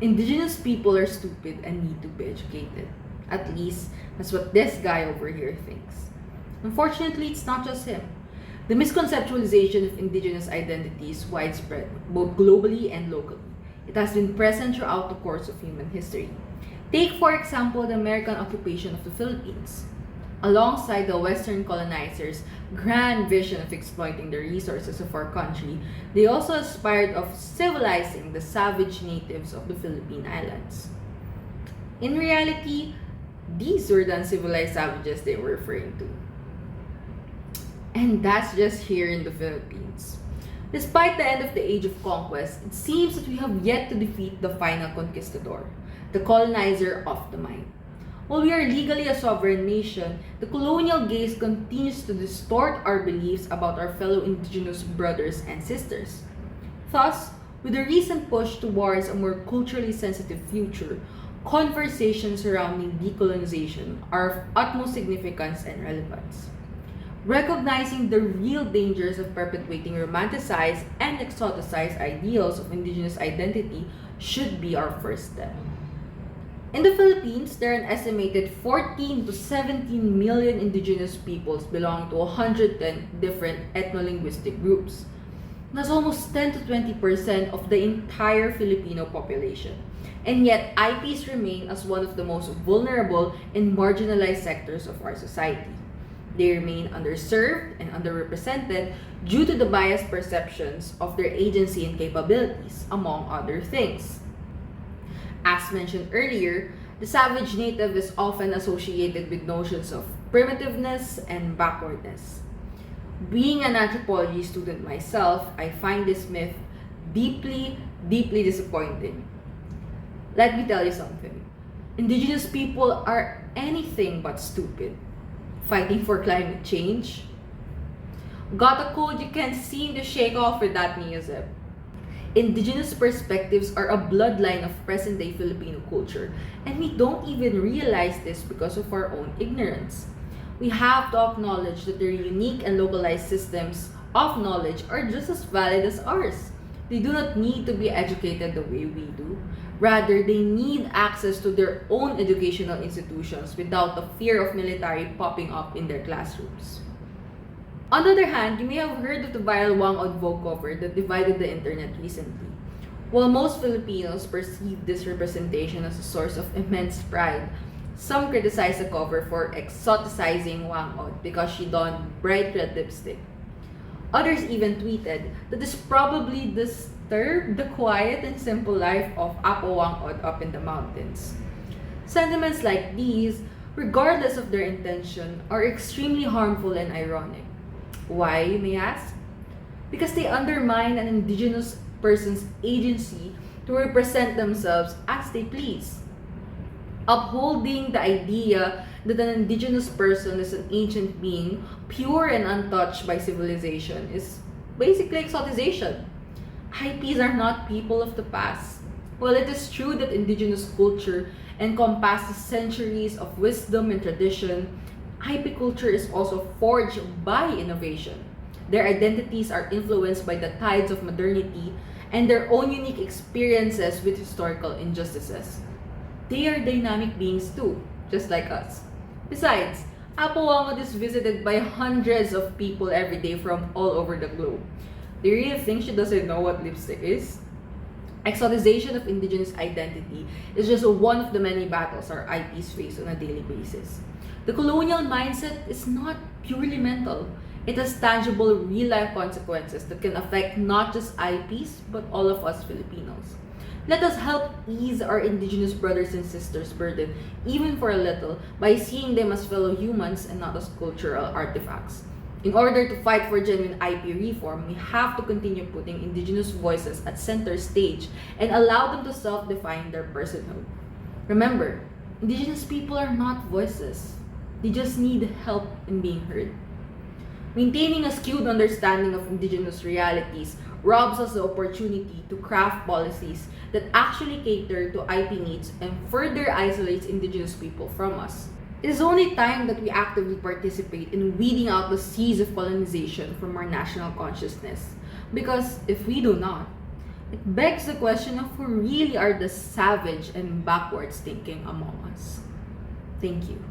Indigenous people are stupid and need to be educated. At least, that's what this guy over here thinks. Unfortunately, it's not just him. The misconceptualization of indigenous identity is widespread, both globally and locally. It has been present throughout the course of human history. Take, for example, the American occupation of the Philippines. Alongside the Western colonizers' grand vision of exploiting the resources of our country, they also aspired of civilizing the savage natives of the Philippine Islands. In reality, these were the uncivilized savages they were referring to. And that's just here in the Philippines. Despite the end of the age of conquest, it seems that we have yet to defeat the final conquistador, the colonizer of the mind. While we are legally a sovereign nation, the colonial gaze continues to distort our beliefs about our fellow indigenous brothers and sisters. Thus, with the recent push towards a more culturally sensitive future, conversations surrounding decolonization are of utmost significance and relevance. Recognizing the real dangers of perpetuating romanticized and exoticized ideals of indigenous identity should be our first step. In the Philippines, there are an estimated 14 to 17 million indigenous peoples belonging to 110 different ethno-linguistic groups. That's almost 10 to 20% of the entire Filipino population. And yet, IPs remain as one of the most vulnerable and marginalized sectors of our society. They remain underserved and underrepresented due to the biased perceptions of their agency and capabilities, among other things. As mentioned earlier, the savage native is often associated with notions of primitiveness and backwardness. Being an anthropology student myself, I find this myth deeply, deeply disappointing. Let me tell you something. Indigenous people are anything but stupid. Fighting for climate change? Got a code you can't seem to shake off with that music. Indigenous perspectives are a bloodline of present-day Filipino culture, and we don't even realize this because of our own ignorance. We have to acknowledge that their unique and localized systems of knowledge are just as valid as ours. They do not need to be educated the way we do. Rather, they need access to their own educational institutions without the fear of military popping up in their classrooms. On the other hand, you may have heard of the viral Wang Od Vogue cover that divided the internet recently. While most Filipinos perceive this representation as a source of immense pride, some criticize the cover for exoticizing Wang Od because she donned bright red lipstick. Others even tweeted that this probably disturbed the quiet and simple life of Apo Wang Od up in the mountains. Sentiments like these, regardless of their intention, are extremely harmful and ironic. Why, you may ask? Because they undermine an indigenous person's agency to represent themselves as they please. Upholding the idea that an indigenous person is an ancient being, pure and untouched by civilization, is basically exotization. IPs are not people of the past. While it is true that indigenous culture encompasses centuries of wisdom and tradition, IP culture is also forged by innovation. Their identities are influenced by the tides of modernity and their own unique experiences with historical injustices. They are dynamic beings too, just like us. Besides, Apo is visited by hundreds of people every day from all over the globe. Do you really think she doesn't know what lipstick is? Exotization of indigenous identity is just one of the many battles our IPs face on a daily basis. The colonial mindset is not purely mental. It has tangible, real-life consequences that can affect not just IPs, but all of us Filipinos. Let us help ease our indigenous brothers and sisters' burden, even for a little, by seeing them as fellow humans and not as cultural artifacts. In order to fight for genuine IP reform, we have to continue putting indigenous voices at center stage and allow them to self-define their personhood. Remember, indigenous people are not voices. They just need help in being heard. Maintaining a skewed understanding of indigenous realities robs us the opportunity to craft policies that actually cater to IP needs and further isolates indigenous people from us. It is only time that we actively participate in weeding out the seeds of colonization from our national consciousness. Because if we do not, It begs the question of who really are the savage and backwards thinking among us. Thank you.